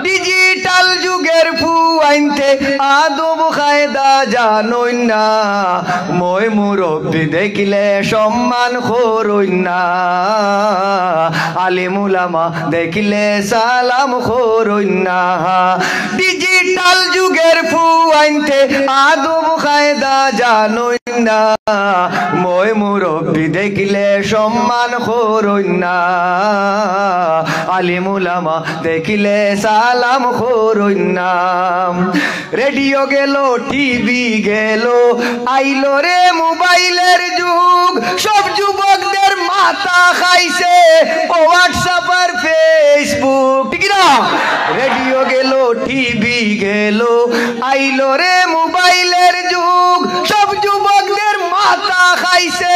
Digital যুগের ফুয়াইনতে আদব কায়দা জানই না মই মুরব্বি দেখিলে সম্মান করই না আলিম উলামা দেখিলে সালাম করই না ডিজিটাল যুগের ফুয়াইনতে আদব কায়দা জানই না মই মুরব্বি দেখিলে সম্মান করই না আলিম উলামা দেখিলে সালাম করই না রেডিও গেল টিভি গেল আইলো রে মোবাইলের যুগ সব যুবকদের মাথা খাইছে হোয়াটসঅ্যাপ আর ফেসবুক ঠিক না রেডিও গেল টিভি গেল আইলো রে মোবাইলের যুগ সব যুবকদের মাথা খাইছে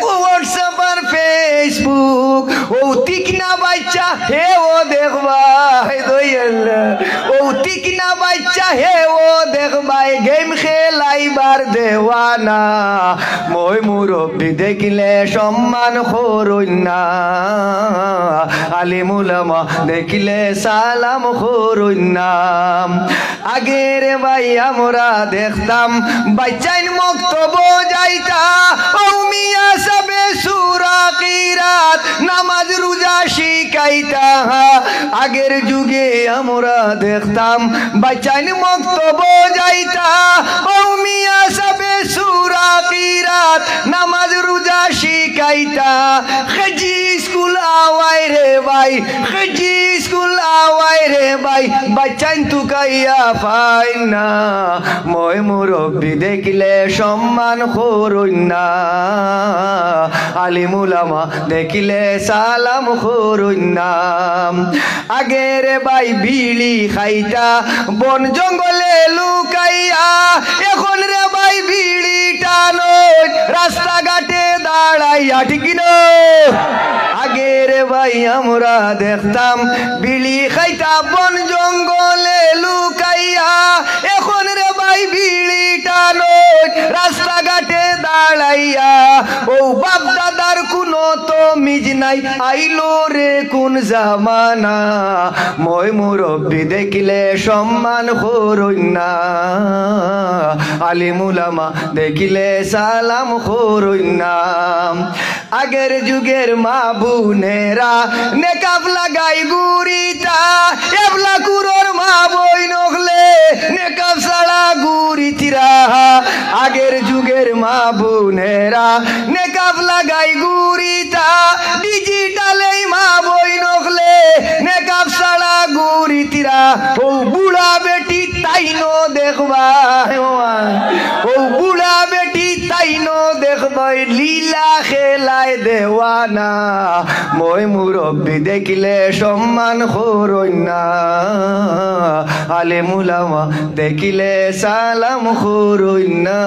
হোয়াটসঅ্যাপ আর ফেসবুক ও তিকনা বাচ্চা হে ও দেখবা ও তিকনা বাচ্চা হে ও দেখবাই গেম খেলাইবার দেওয়ানা মই মুরব্বি দেখিলে সম্মান করই না আলিম উলামা দেখিলে সালাম করই না আগের ভাই আমরা দেখতাম বাচ্চাইন মক্তব যাইতা ও মিয়া সবে সূরা কিরাত নামাজ রোজা শিখাইতা আগের যুগে আমরা দেখতাম বাচ্চাইন মক্তব যাইতা ও মিয়া সবে সূরা কিরাত নামাজ রোজা শিখাইতা খেজি স্কুল আওয়াই রে ভাই খেজি স্কুল আওয়াই রে ভাই বাচ্চাইন তুকাইয়া পাই না মই মুরব্বি দেখিলে সম্মান করই না আলিম উলামা দেখিলে সালাম করই না আগের ভাই বিড়ি খাইতা বন জঙ্গলে লুকাইয়া এখন রে ভাই বিড়ি টানই রাস্তাঘাটে দাঁড়াইয়া ঠিক না আগের ভাই আমরা দেখতাম বিড়ি খাইতা বন জঙ্গলে লুকাইয়া এখন রে ভাই বিড়ি টানই রাস্তাঘাটে দাঁড়াইয়া ও বাপ দাদার কোনো তো মিজ নাই আইলো রে কোন জামানা মই মুরব্বি দেখিলে সম্মান করই না আলিম উলামা দেখিলে সালাম করই না আগের যুগের মা বোনেরা নেকাব লাগাই গুরিতা এবলা কুরোর মা বই নখলে নেকাব ছাড়া গুরিতিরা আগের যুগের মা বোনেরা নেকাব লাগাই গুরিতা ডিজিটালে মা বই নখলে নেকাব ছাড়া গুরিতিরা ও বুড়া বেটি তাইনো দেখবা ও বুড়া বেটি তাইনো দেখবাই লীলা খেলায় দেওয়ানা মই মুরব্বি দেখিলে সম্মান করই না আলিম উলামা দেখিলে সালাম করই না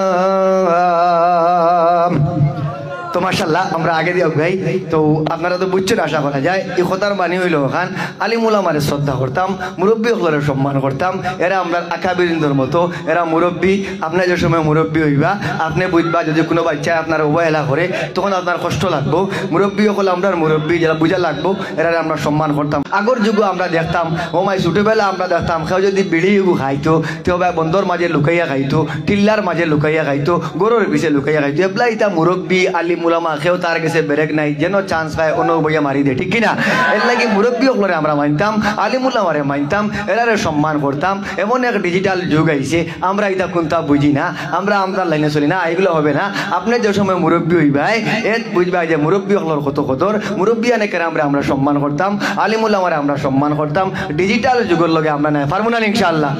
তো মাশাআল্লাহ আমরা আগে দিও ভাই তো আপনারা তো বুঝছেন আশা করা যায় এই কথার বাণী হইল ওখান আলিম উলামারে শ্রদ্ধা করতাম মুরব্বী হলের সম্মান করতাম এরা আমরা আকাবিরিনদের মতো এরা মুরব্বী আপনার যে সময় মুরব্বী হইবা আপনি বুঝবা যদি কোনো বাচ্চা আপনার অবহেলা করে তখন আপনার কষ্ট লাগবো মুরব্বী হলে আমরা মুরব্বী যারা বুঝা লাগবো এরা আমরা সম্মান করতাম আগর যুগ আমরা দেখতাম ও মাই ছোটবেলা আমরা দেখতাম কেউ যদি বিড়ি খাইতো কেউ বা বন্ধর মাঝে লুকাইয়া খাইতো টিল্লার মাঝে লুকাইয়া খাইতো গরুর পিছে লুকাইয়া খাইতো এবলা ইতা মুরব্বী আলিম উলামা কেউ তার কাছে ব্রেক নাই যেন চান্স পায় অন্য বইয়া মারি দে ঠিক কিনা এর লাগে মুরব্বী হলরে আমরা মানতাম আলিম উলামারে মানতাম এরারে সম্মান করতাম এমন এক ডিজিটাল যুগ আইছে আমরা এটা কোনটা বুঝি না আমরা লাইনে চলি না এগুলো হবে না আপনি যে সময় মুরব্বী হইবাই এত বুঝবাই যে মুরব্বী হলর কত কদর মুরব্বী অনেকের আমরা সম্মান করতাম আলিম উলামারে আমরা সম্মান করতাম ডিজিটাল যুগের লগে আমরা না পারবো না ইনশাআল্লাহ।